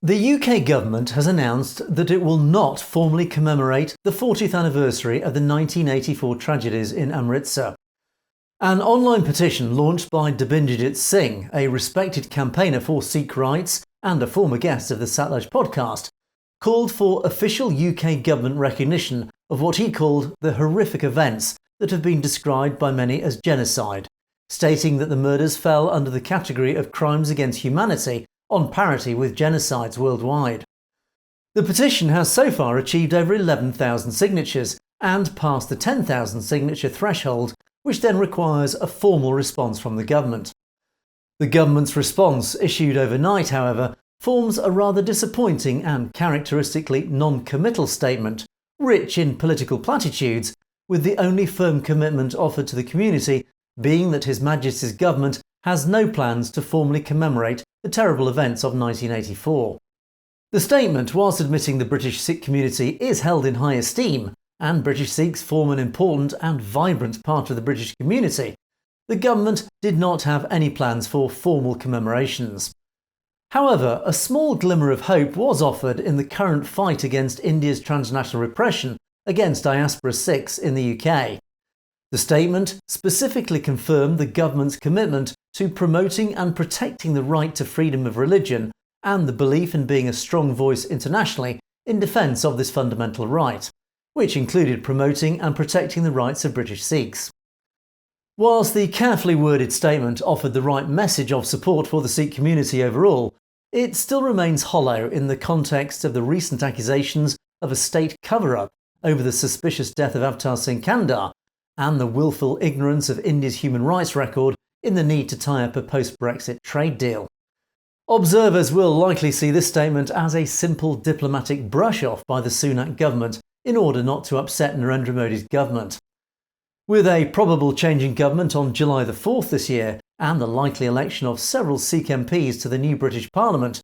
The UK government has announced that it will not formally commemorate the 40th anniversary of the 1984 tragedies in Amritsar. An online petition launched by Dabinjit Singh, a respected campaigner for Sikh rights and a former guest of the Satluj podcast, called for official UK government recognition of what he called the horrific events that have been described by many as genocide, stating that the murders fell under the category of crimes against humanity on parity with genocides worldwide. The petition has so far achieved over 11,000 signatures and passed the 10,000 signature threshold, which then requires a formal response from the government. The government's response, issued overnight, however, forms a rather disappointing and characteristically non-committal statement, rich in political platitudes, with the only firm commitment offered to the community being that His Majesty's government has no plans to formally commemorate the terrible events of 1984. The statement, whilst admitting the British Sikh community is held in high esteem, and British Sikhs form an important and vibrant part of the British community, the government did not have any plans for formal commemorations. However, a small glimmer of hope was offered in the current fight against India's transnational repression against diaspora Sikhs in the UK. The statement specifically confirmed the government's commitment to promoting and protecting the right to freedom of religion and the belief in being a strong voice internationally in defence of this fundamental right, which included promoting and protecting the rights of British Sikhs. Whilst the carefully worded statement offered the right message of support for the Sikh community overall, it still remains hollow in the context of the recent accusations of a state cover-up over the suspicious death of Avtar Singh Kandar and the willful ignorance of India's human rights record in the need to tie up a post-Brexit trade deal. Observers will likely see this statement as a simple diplomatic brush-off by the Sunak government in order not to upset Narendra Modi's government. With a probable change in government on July the 4th this year and the likely election of several Sikh MPs to the new British Parliament,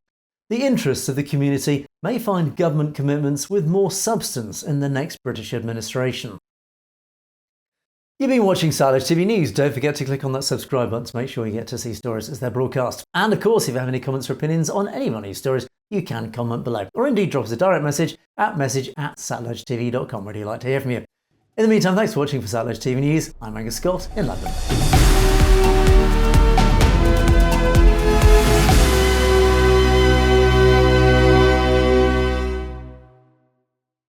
the interests of the community may find government commitments with more substance in the next British administration. You've been watching Satluj TV News. Don't forget to click on that subscribe button to make sure you get to see stories as they're broadcast. And of course, if you have any comments or opinions on any of our news stories, you can comment below. Or indeed drop us a direct message at message@satlujtv.com. We'd like to hear from you. In the meantime, thanks for watching for Satluj TV News. I'm Govt in London.